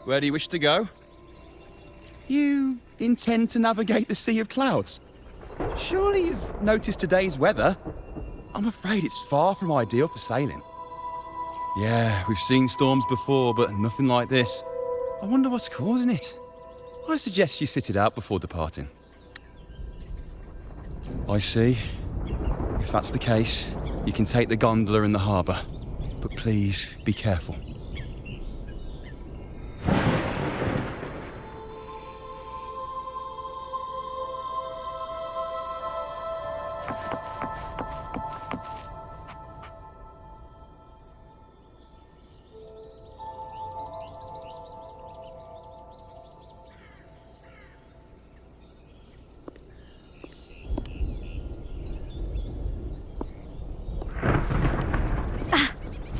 Where do you wish to go? You intend to navigate the Sea of Clouds? Surely you've noticed today's weather. I'm afraid it's far from ideal for sailing. Yeah, we've seen storms before, but nothing like this. I wonder what's causing it. I suggest you sit it out before departing. I see. If that's the case, you can take the gondola in the harbour. But please, be careful.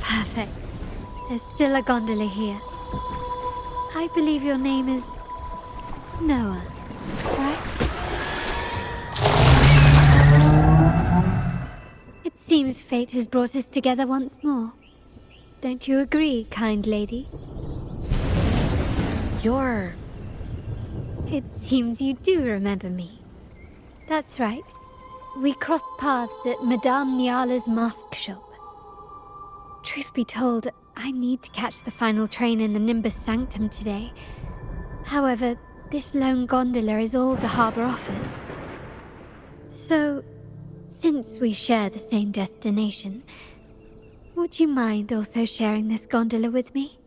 Perfect. There's still a gondola here. I believe your name is Noah, right? It seems fate has brought us together once more. Don't you agree, kind lady? It seems you do remember me. That's right. We crossed paths at Madame Niala's mask shop. Truth be told, I need to catch the final train in the Nimbus Sanctum today. However, this lone gondola is all the harbour offers. So, since we share the same destination, would you mind also sharing this gondola with me?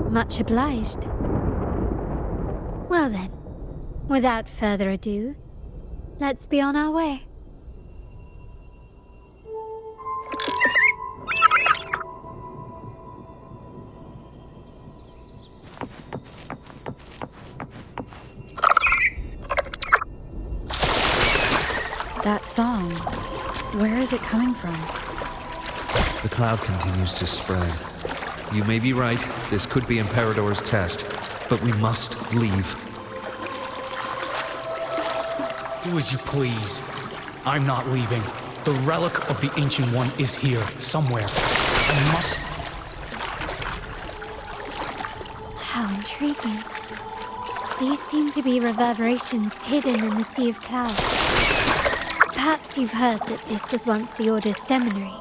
Much obliged. Well then, without further ado, let's be on our way. That song, where is it coming from? The cloud continues to spread. You may be right, this could be Imperador's test, but we must leave. Do as you please. I'm not leaving. The relic of the Ancient One is here, somewhere. I must... How intriguing. These seem to be reverberations hidden in the Sea of Clouds. Perhaps you've heard that this was once the Order's seminary.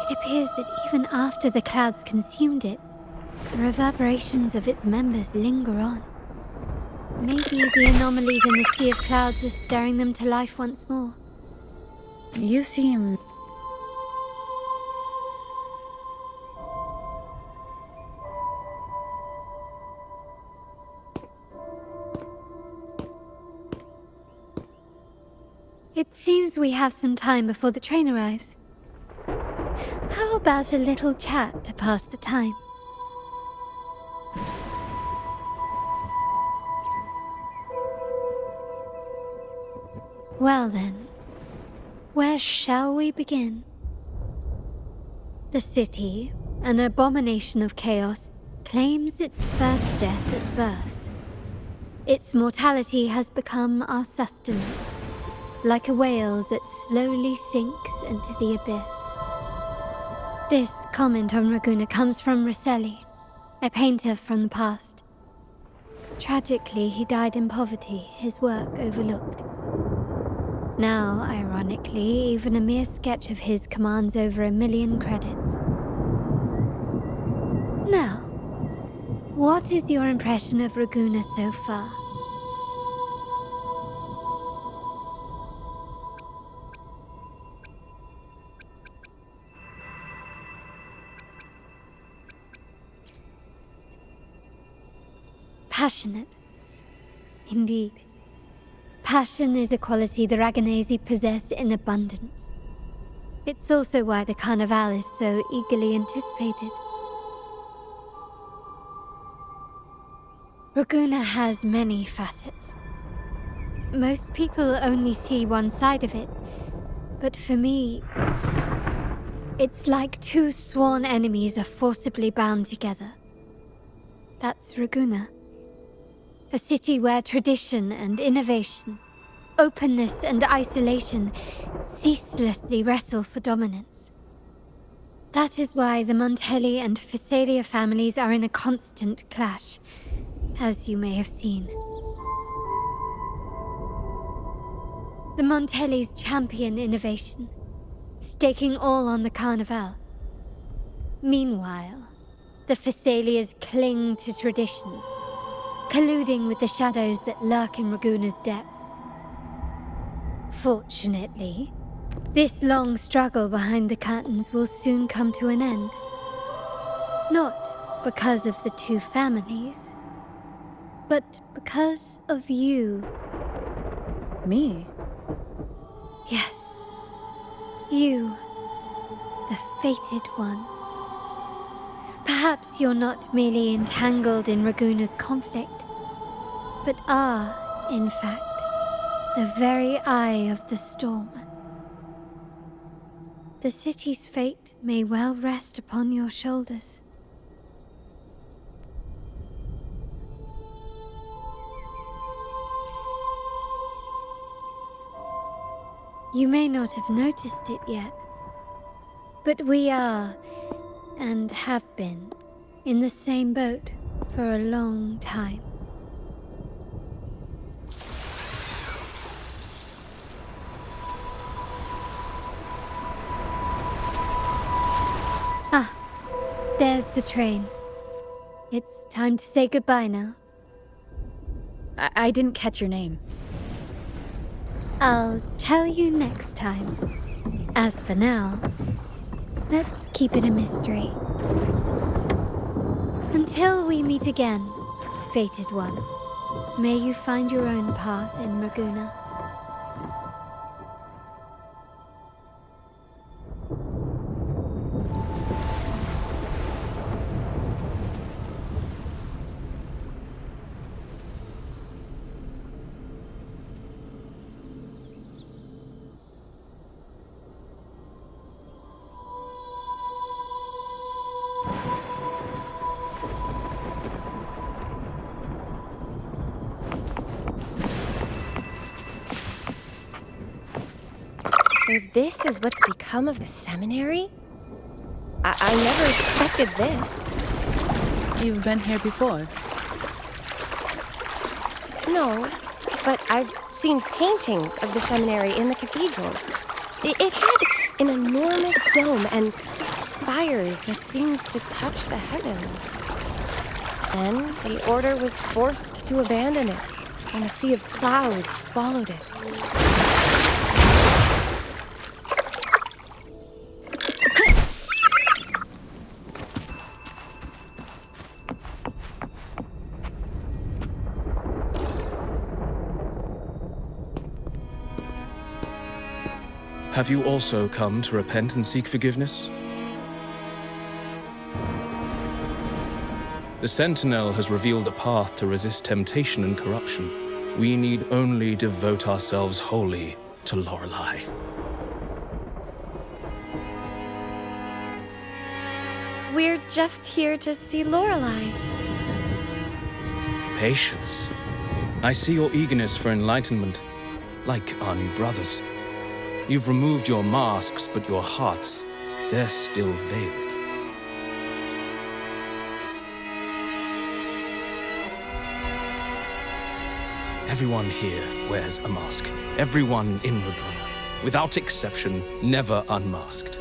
It appears that even after the clouds consumed it, the reverberations of its members linger on. Maybe the anomalies in the Sea of Clouds are stirring them to life once more. You seem... It seems we have some time before the train arrives. How about a little chat to pass the time? Well then, where shall we begin? The city, an abomination of chaos, claims its first death at birth. Its mortality has become our sustenance, like a whale that slowly sinks into the abyss. This comment on Raguna comes from Rosselli, a painter from the past. Tragically, he died in poverty, his work overlooked. Now, ironically, even a mere sketch of his commands over 1 million credits. Now, what is your impression of Raguna so far? Passionate. Indeed. Passion is a quality the Raganesi possess in abundance. It's also why the Carnival is so eagerly anticipated. Raguna has many facets. Most people only see one side of it, but for me, it's like two sworn enemies are forcibly bound together. That's Raguna. A city where tradition and innovation, openness and isolation ceaselessly wrestle for dominance. That is why the Montelli and Physalia families are in a constant clash, as you may have seen. The Montellis champion innovation, staking all on the Carnival. Meanwhile, the Physalias cling to tradition, colluding with the shadows that lurk in Raguna's depths. Fortunately, this long struggle behind the curtains will soon come to an end. Not because of the two families, but because of you. Me? Yes, you, the fated one. Perhaps you're not merely entangled in Raguna's conflict, but are, in fact, the very eye of the storm. The city's fate may well rest upon your shoulders. You may not have noticed it yet, but we are, and have been, in the same boat for a long time. Ah, there's the train. It's time to say goodbye now. I didn't catch your name. I'll tell you next time. As for now, let's keep it a mystery. Until we meet again, fated one, may you find your own path in Raguna. So this is what's become of the seminary? I never expected this. You've been here before? No, but I've seen paintings of the seminary in the cathedral. It had an enormous dome and spires that seemed to touch the heavens. Then the order was forced to abandon it, and a sea of clouds swallowed it. Have you also come to repent and seek forgiveness? The Sentinel has revealed a path to resist temptation and corruption. We need only devote ourselves wholly to Lorelei. We're just here to see Lorelei. Patience. I see your eagerness for enlightenment, like our new brothers. You've removed your masks, but your hearts, they're still veiled. Everyone here wears a mask. Everyone in Raguna, without exception, never unmasked.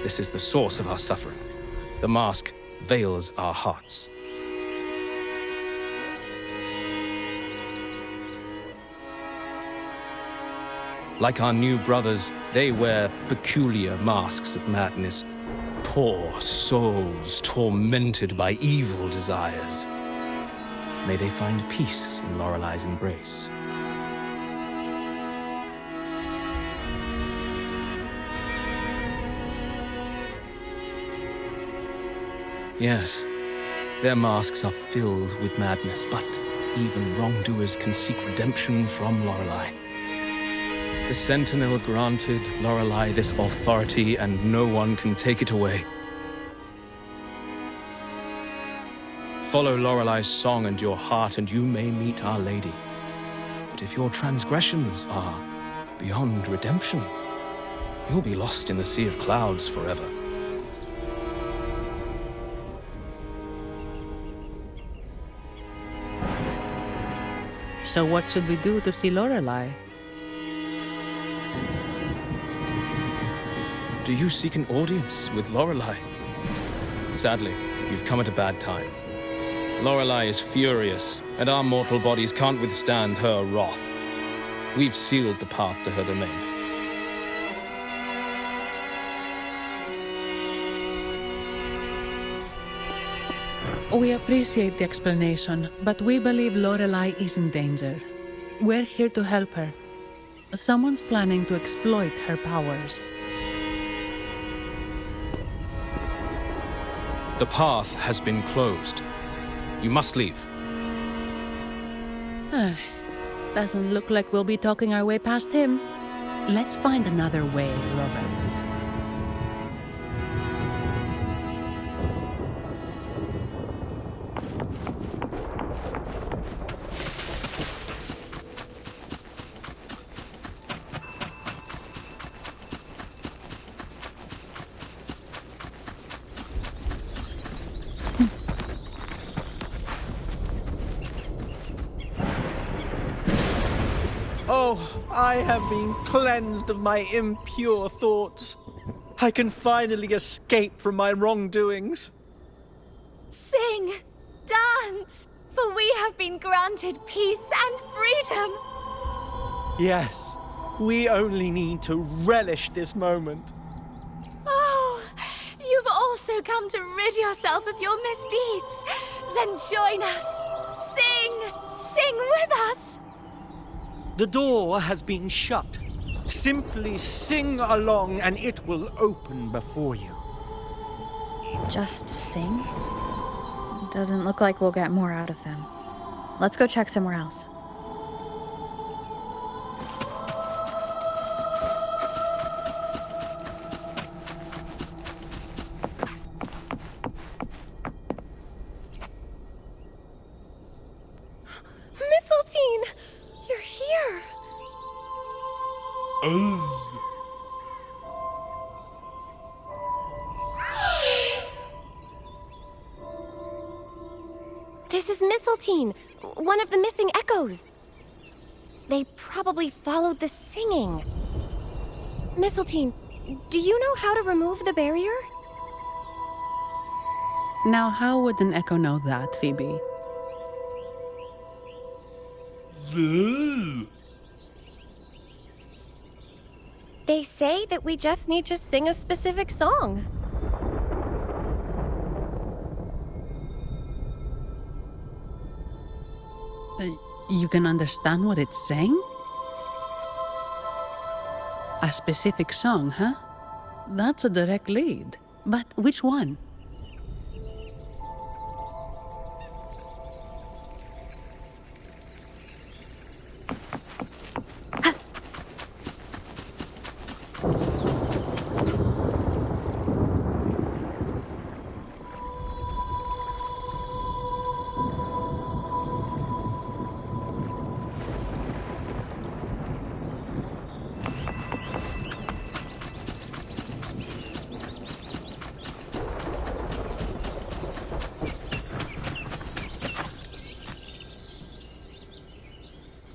This is the source of our suffering. The mask veils our hearts. Like our new brothers, they wear peculiar masks of madness. Poor souls tormented by evil desires. May they find peace in Lorelei's embrace. Yes, their masks are filled with madness, but even wrongdoers can seek redemption from Lorelei. The Sentinel granted Lorelei this authority, and no one can take it away. Follow Lorelei's song and your heart, and you may meet Our Lady. But if your transgressions are beyond redemption, you'll be lost in the sea of clouds forever. So what should we do to see Lorelei? Do you seek an audience with Lorelei? Sadly, you've come at a bad time. Lorelei is furious, and our mortal bodies can't withstand her wrath. We've sealed the path to her domain. We appreciate the explanation, but we believe Lorelei is in danger. We're here to help her. Someone's planning to exploit her powers. The path has been closed. You must leave. Doesn't look like we'll be talking our way past him. Let's find another way, Robert. Oh, I have been cleansed of my impure thoughts. I can finally escape from my wrongdoings. Sing, dance, for we have been granted peace and freedom. Yes, we only need to relish this moment. Oh, you've also come to rid yourself of your misdeeds. Then join us. Sing with us. The door has been shut. Simply sing along and it will open before you. Just sing? Doesn't look like we'll get more out of them. Let's go check somewhere else. Mistletoe, you're here. This is Mistletoe, one of the missing echoes. They probably followed the singing. Mistletoe, do you know how to remove the barrier? Now, how would an echo know that, Phoebe? They say that we just need to sing a specific song. You can understand what it's saying? A specific song, huh? That's a direct lead. But which one?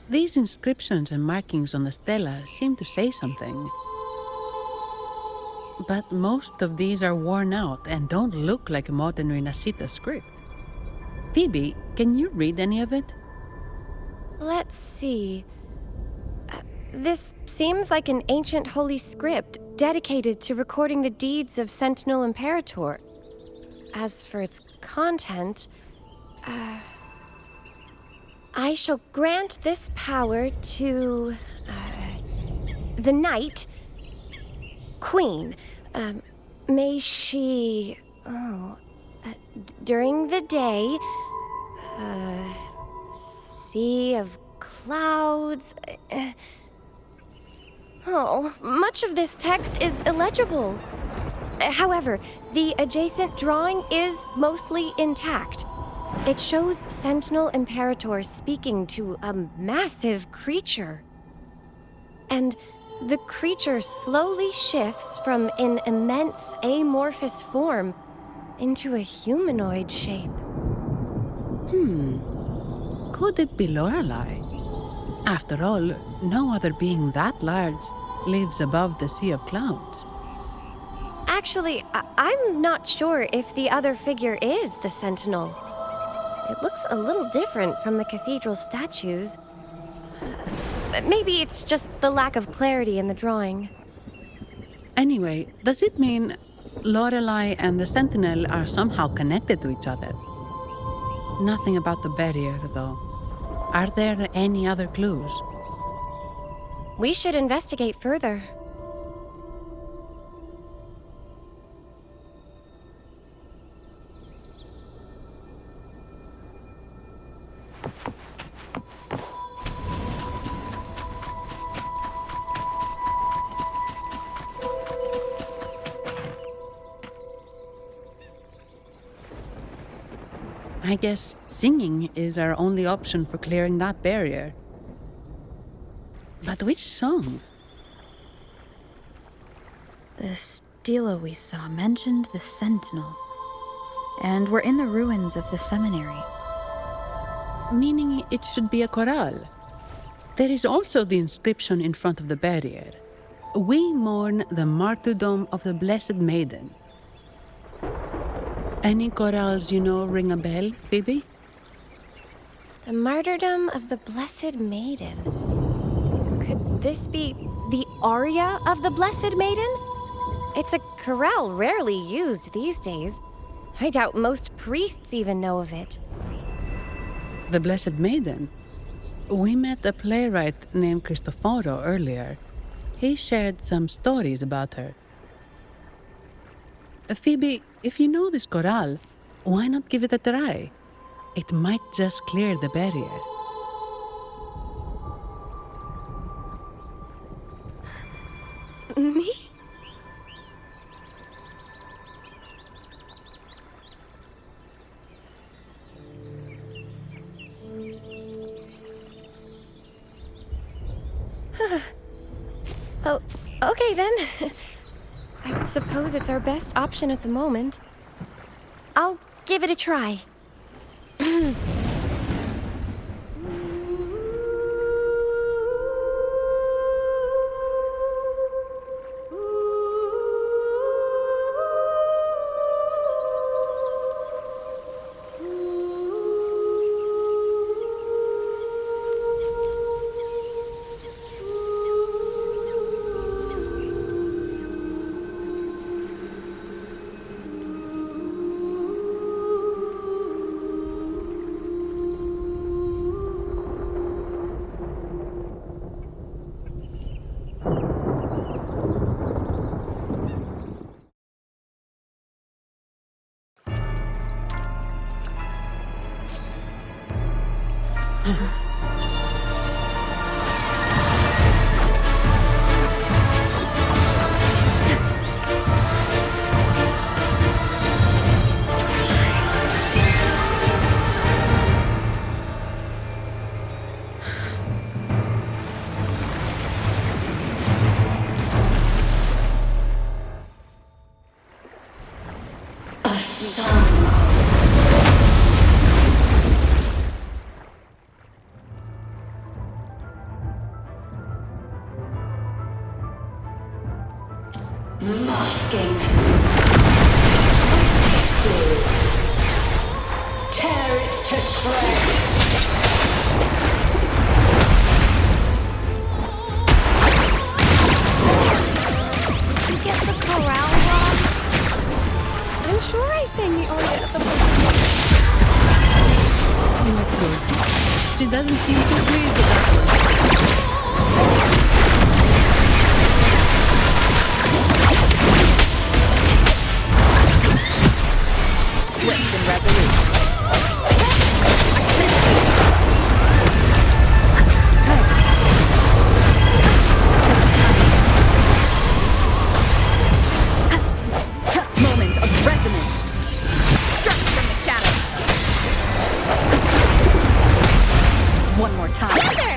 These inscriptions and markings on the stela seem to say something. But most of these are worn out and don't look like modern Renacita script. Phoebe, can you read any of it? Let's see. This seems like an ancient holy script dedicated to recording the deeds of Sentinel Imperator. As for its content, I shall grant this power to the Knight Queen. May she, during the day, sea of clouds. Much of this text is illegible. However, the adjacent drawing is mostly intact. It shows Sentinel Imperator speaking to a massive creature. And the creature slowly shifts from an immense amorphous form into a humanoid shape. Could it be Lorelei? After all, no other being that large lives above the sea of clouds. Actually, I'm not sure if the other figure is the Sentinel. It looks a little different from the cathedral statues. Maybe it's just the lack of clarity in the drawing. Anyway, does it mean Lorelei and the Sentinel are somehow connected to each other? Nothing about the barrier, though. Are there any other clues? We should investigate further. I guess singing is our only option for clearing that barrier. But which song? The stela we saw mentioned the Sentinel. And we're in the ruins of the seminary. Meaning it should be a chorale. There is also the inscription in front of the barrier. We mourn the martyrdom of the Blessed Maiden. Any chorales you know ring a bell, Phoebe? The martyrdom of the Blessed Maiden. Could this be the aria of the Blessed Maiden? It's a chorale rarely used these days. I doubt most priests even know of it. The Blessed Maiden? We met a playwright named Cristoforo earlier. He shared some stories about her. Phoebe, if you know this chorale, why not give it a try? It might just clear the barrier. Me? Oh, okay then. I suppose it's our best option at the moment. I'll give it a try. Masking. Tear it to shreds. Did you get the chorale wrong? I'm sure I sang the aria of the Blessed. Not good. She doesn't seem too pleased with that one. Swift and resolute. Moment of resonance. Struck from the shadows. One more time. Together!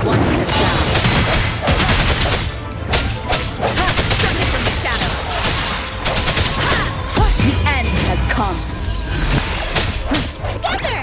One has died. Surface in the shadows. The end has come. Together!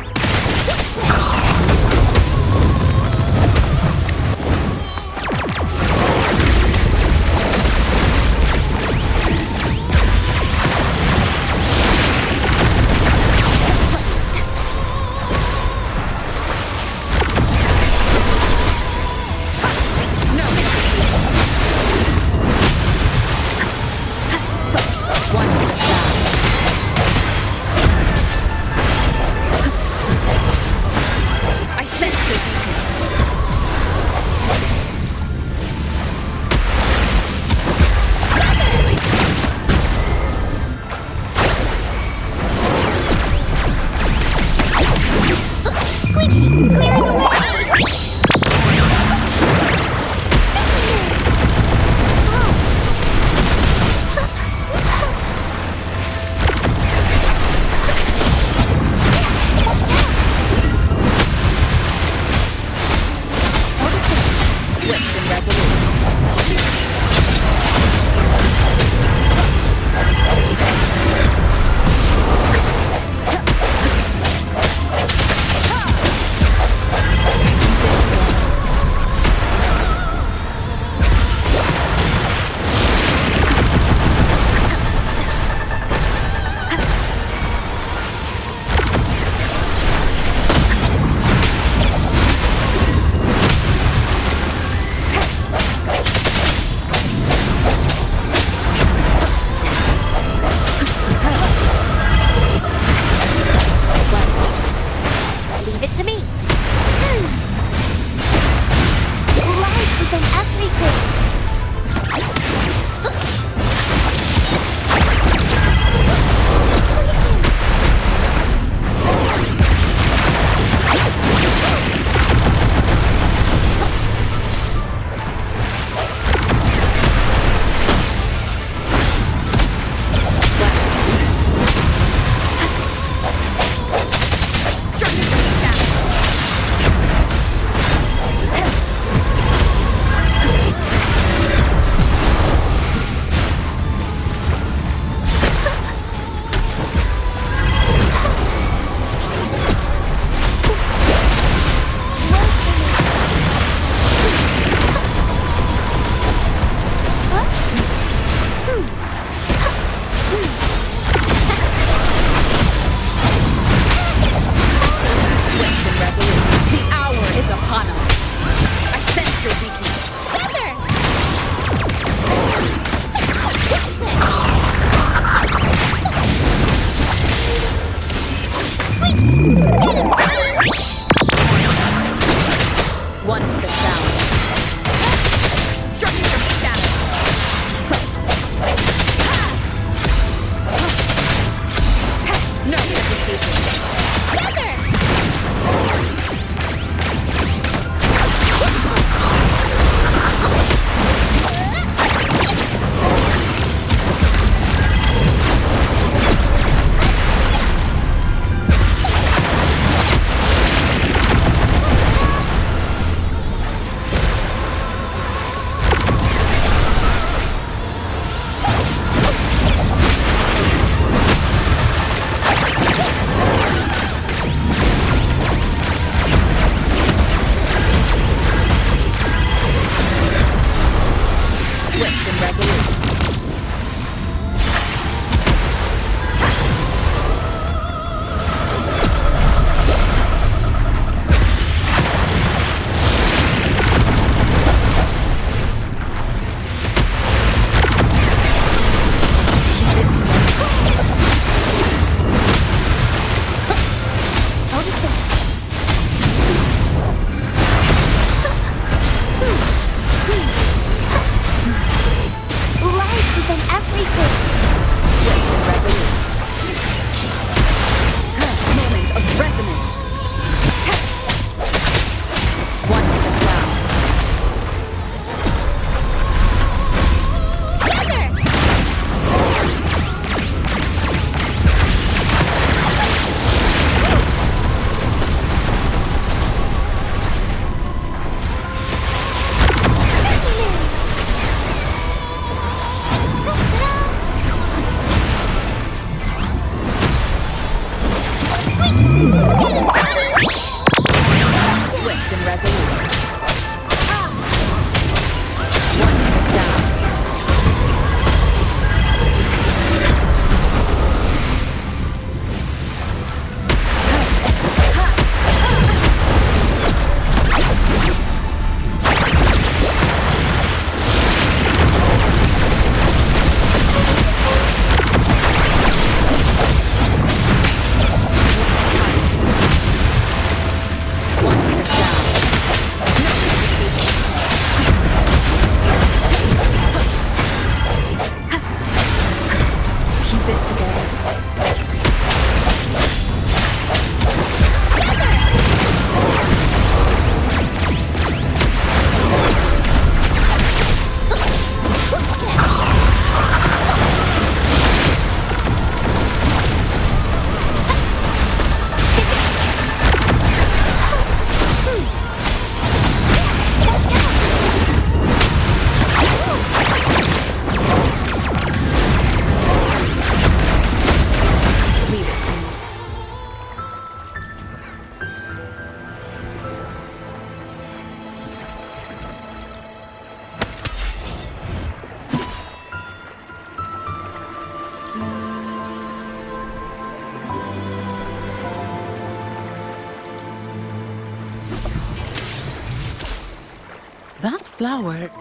That flower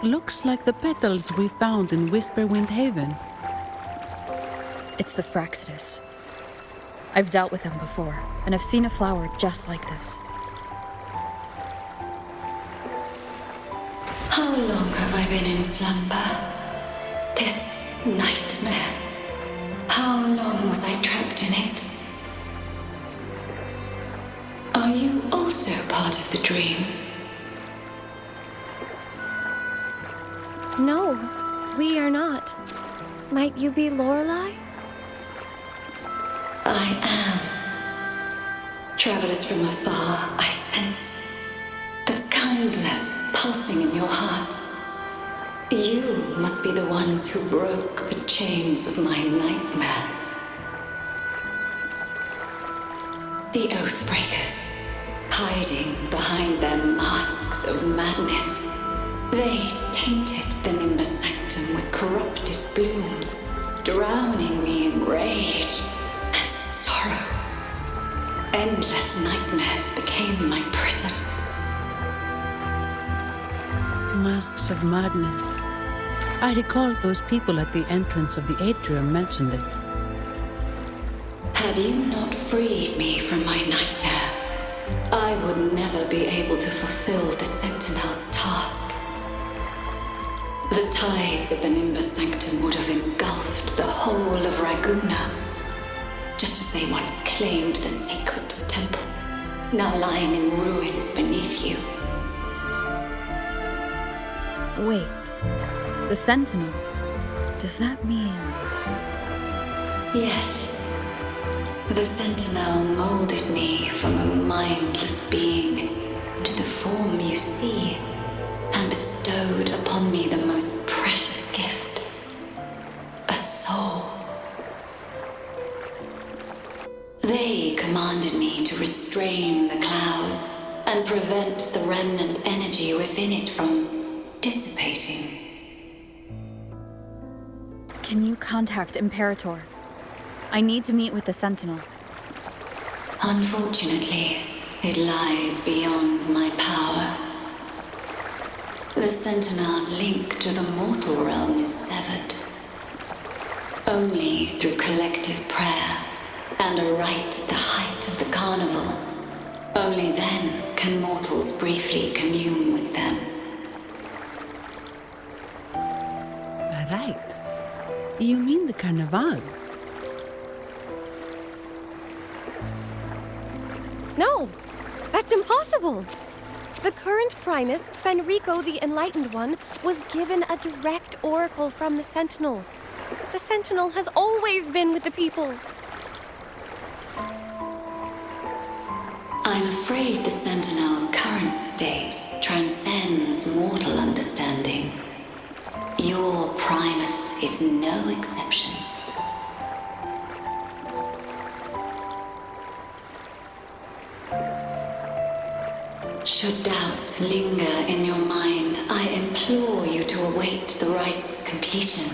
looks like the petals we found in Whisperwind Haven. It's the Fraxidus. I've dealt with them before, and I've seen a flower just like this. How long have I been in slumber? This nightmare. How long was I trapped in it? Are you also part of the dream? No, we are not. Might you be Lorelei? I am. Travelers from afar, I sense the kindness pulsing in your hearts. You must be the ones who broke the chains of my nightmare. The Oathbreakers, hiding behind their masks of madness. They tainted the Nimbus Sanctum with corrupted blooms, drowning me in rage and sorrow. Endless nightmares became my prison. Masks of madness. I recall those people at the entrance of the atrium mentioned it. Had you not freed me from my nightmare, I would never be able to fulfill the Sentinel's task. The tides of the Nimbus Sanctum would have engulfed the whole of Raguna, just as they once claimed the sacred temple, now lying in ruins beneath you. Wait, the Sentinel. Does that mean... Yes. The Sentinel molded me from a mindless being to the form you see, and bestowed upon me the most precious gift, a soul. They commanded me to restrain the clouds and prevent the remnant energy within it from dissipating. Can you contact Imperator? I need to meet with the Sentinel. Unfortunately, it lies beyond my power. The Sentinel's link to the mortal realm is severed. Only through collective prayer and a rite at the height of the carnival, only then can mortals briefly commune with them. Right. You mean the Carnival? No, that's impossible. The current Primus, Fenrico the Enlightened One, was given a direct oracle from the Sentinel. The Sentinel has always been with the people. I'm afraid the Sentinel's current state transcends mortal understanding. Your Primus is no exception. Should doubt linger in your mind, I implore you to await the rite's completion.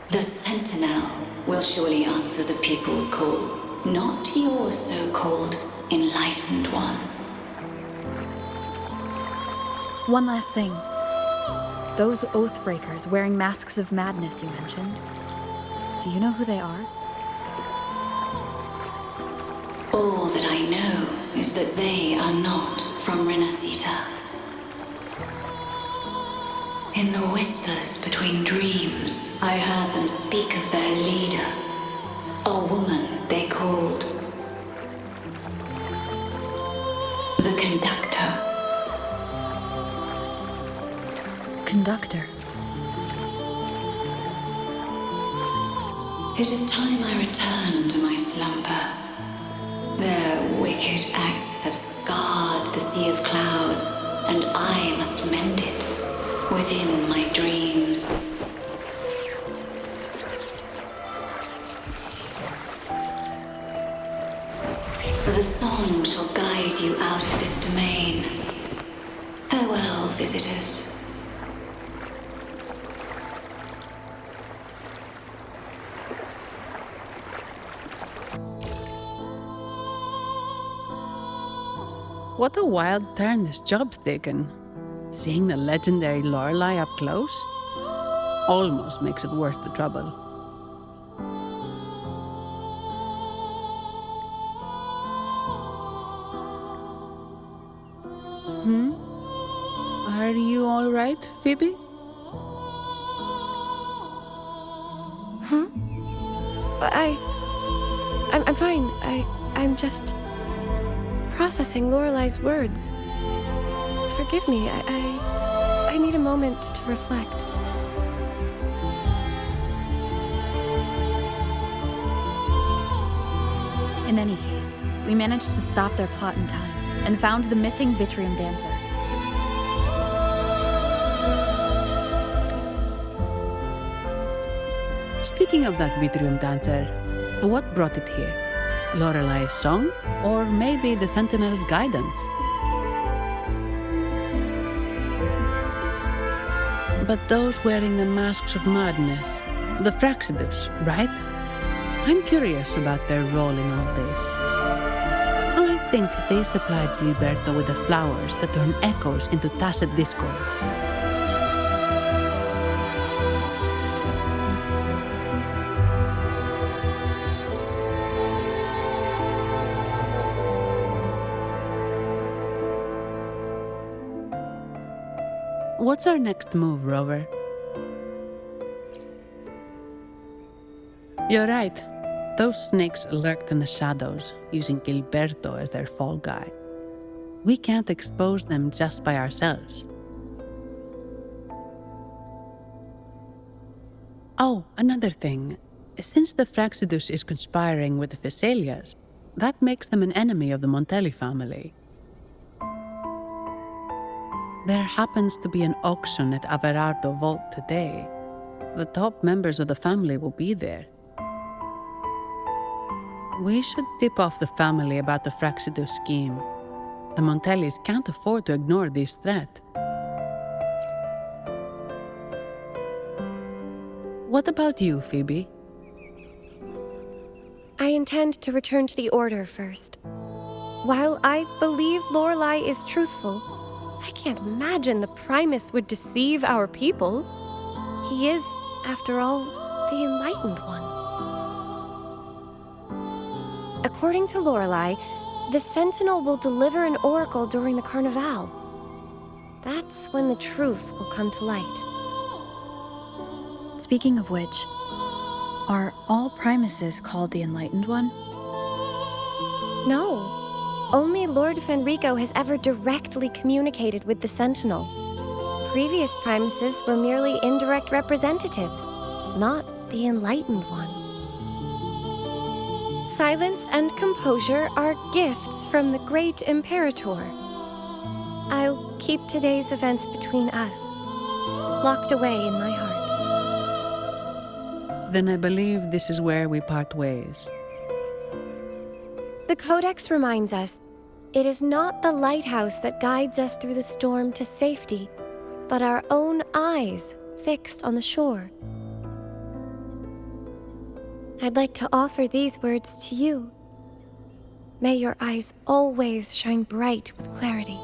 The Sentinel will surely answer the people's call, not your so-called Enlightened One. One last thing. Those Oathbreakers wearing masks of madness you mentioned. Do you know who they are? All that I know is that they are not from Renacita. In the whispers between dreams, I heard them speak of their leader, a woman they called the Conductor. Conductor. It is time I return to my slumber. Their wicked acts have scarred the Sea of Clouds, and I must mend it within my dreams. The song shall guide you out of this domain. Farewell, visitors. What a wild turn this job's taken. Seeing the legendary Lorelei up close almost makes it worth the trouble. Are you all right, Phoebe? Huh? I'm fine. I'm just processing Lorelei's words. Forgive me. I need a moment to reflect. In any case, we managed to stop their plot in time and found the missing Vitrium dancer. Speaking of that Vitrium dancer, what brought it here? Lorelei's song? Or maybe the Sentinel's guidance? But those wearing the masks of madness, the Fraxidus, right? I'm curious about their role in all this. I think they supplied Gilberto with the flowers that turn echoes into tacit discords. What's our next move, Rover? You're right. Those snakes lurked in the shadows, using Gilberto as their fall guy. We can't expose them just by ourselves. Oh, another thing. Since the Fraxidus is conspiring with the Physaelias, that makes them an enemy of the Montelli family. There happens to be an auction at Averardo Vault today. The top members of the family will be there. We should tip off the family about the Fraxidus scheme. The Montellis can't afford to ignore this threat. What about you, Phoebe? I intend to return to the Order first. While I believe Lorelei is truthful, I can't imagine the Primus would deceive our people. He is, after all, the Enlightened One. According to Lorelei, the Sentinel will deliver an oracle during the Carnival. That's when the truth will come to light. Speaking of which, are all Primuses called the Enlightened One? No. Only Lord Fenrico has ever directly communicated with the Sentinel. Previous Primuses were merely indirect representatives, not the Enlightened One. Silence and composure are gifts from the great Imperator. I'll keep today's events between us, locked away in my heart. Then I believe this is where we part ways. The Codex reminds us, it is not the lighthouse that guides us through the storm to safety, but our own eyes fixed on the shore. I'd like to offer these words to you. May your eyes always shine bright with clarity.